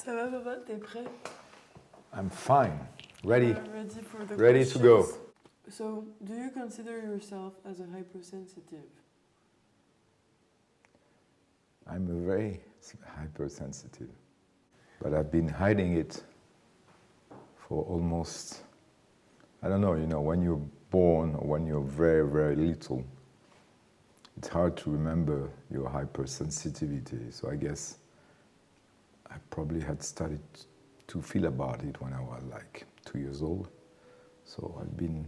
Ça va, papa? T'es prêt? I'm fine. Ready. Ready for the Ready to go. So, do you consider yourself as a hypersensitive? I'm a very hypersensitive, but I've been hiding it for almost, I don't know, when you're born or when you're very, very little, it's hard to remember your hypersensitivity. So I guess I probably had started to feel about it when I was like 2 years old. So I've been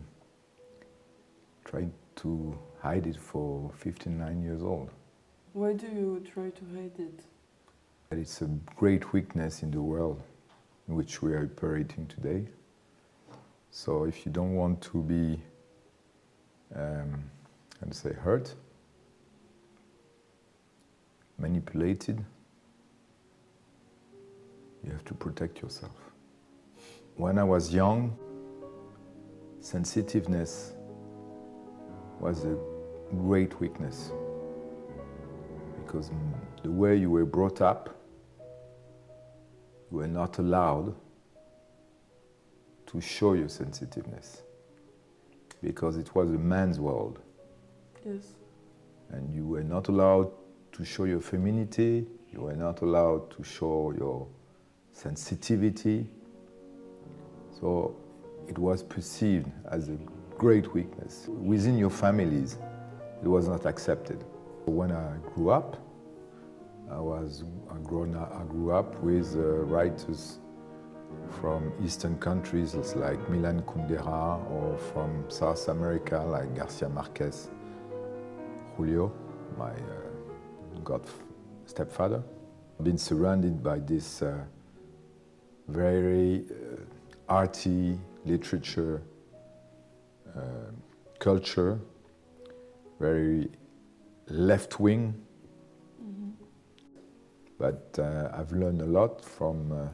trying to hide it for 59 years old. Why do you try to hide it? It's a great weakness in the world in which we are operating today. So if you don't want to be, how to say, hurt, manipulated, you have to protect yourself. When I was young, sensitiveness was a great weakness because the way you were brought up, you were not allowed to show your sensitiveness because it was a man's world. Yes. And you were not allowed to show your femininity, you were not allowed to show your sensitivity. So it was perceived as a great weakness. Within your families, it was not accepted. When I grew up, I grew up with writers from Eastern countries like Milan Kundera, or from South America like Garcia Marquez, Julio, my stepfather. I've been surrounded by this very arty literature, culture, very left-wing. Mm-hmm. But I've learned a lot from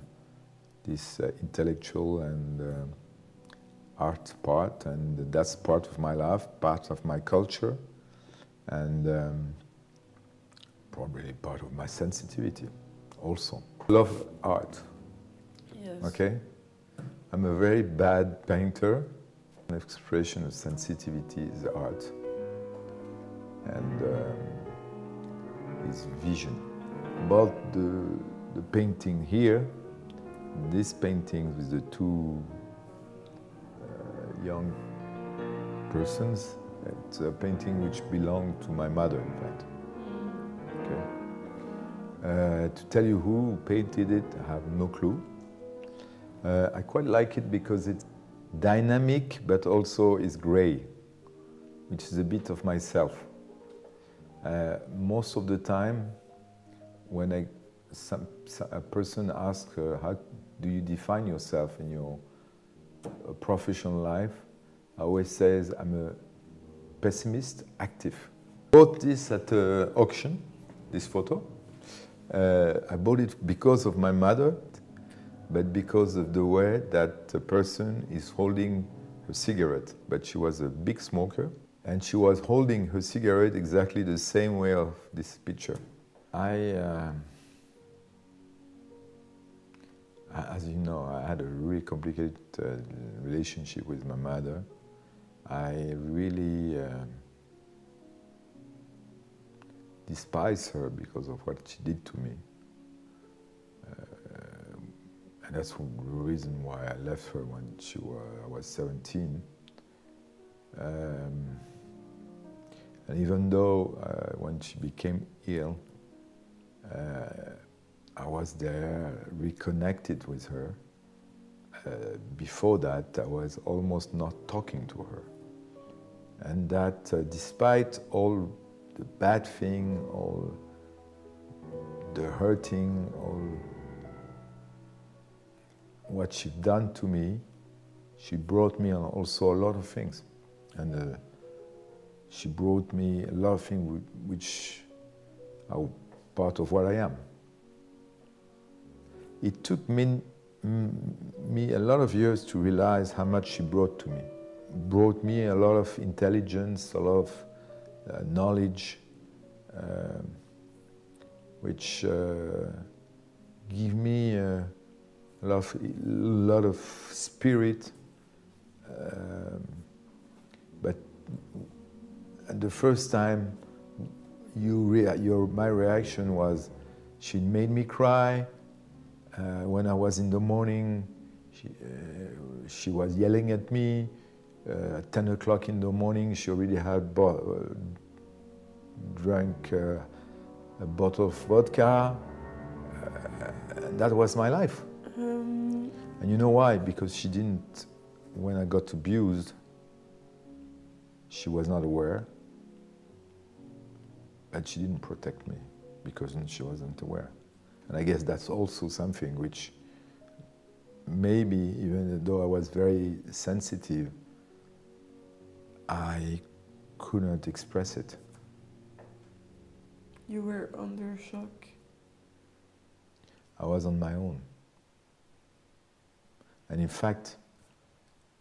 this intellectual and art part, and that's part of my life, part of my culture, and probably part of my sensitivity also. I love art. Yes. Okay? I'm a very bad painter. An expression of sensitivity is art, and is vision. About the painting here, this painting with the two young persons, it's a painting which belonged to my mother, in fact. Okay. To tell you who painted it, I have no clue. I quite like it because it's dynamic, but also is gray, which is a bit of myself. Most of the time, when a person asks how do you define yourself in your professional life, I always say I'm a pessimist, active. I bought this at an auction, this photo. I bought it because of my mother, but because of the way that the person is holding her cigarette. But she was a big smoker, and she was holding her cigarette exactly the same way of this picture. As you know, I had a really complicated relationship with my mother. I really despise her because of what she did to me. And that's the reason why I left her when I was 17. And even though when she became ill, I was there, reconnected with her. Before that, I was almost not talking to her. And that despite all the bad thing, all the hurting, all what she'd done to me, she brought me also a lot of things. And she brought me a lot of things which are part of what I am. It took me a lot of years to realize how much she brought to me. Brought me a lot of intelligence, a lot of knowledge, which give me a lot of spirit. But at the first time, my reaction was, she made me cry. When I was in the morning, she was yelling at me. At 10 o'clock in the morning, she already had drank a bottle of vodka. That was my life. And you know why? Because she didn't, when I got abused, she was not aware. And she didn't protect me because she wasn't aware. And I guess that's also something which maybe, even though I was very sensitive, I could not express it. You were under shock. I was on my own. And in fact,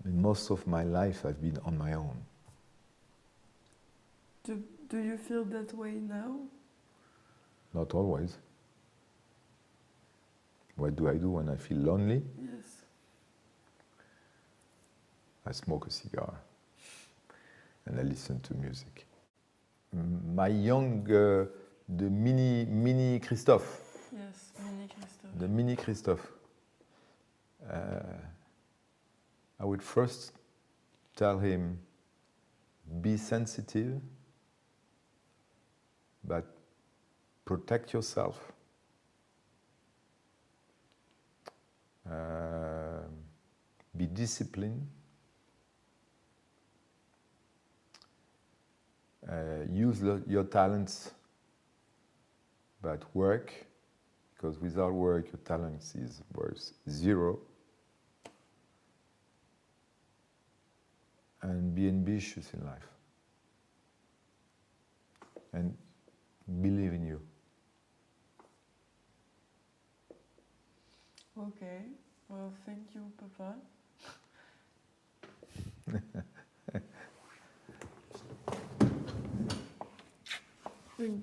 in most of my life, I've been on my own. Do you feel that way now? Not always. What do I do when I feel lonely? Yes. I smoke a cigar and I listen to music. My young, the mini Christophe. Yes, mini Christophe. The mini Christophe. I would first tell him, be sensitive, but protect yourself. Be disciplined. Use your talents, but work, because without work, your talents is worth zero. And be ambitious in life. And believe in you. Okay. Well, thank you, Papa. Thank you.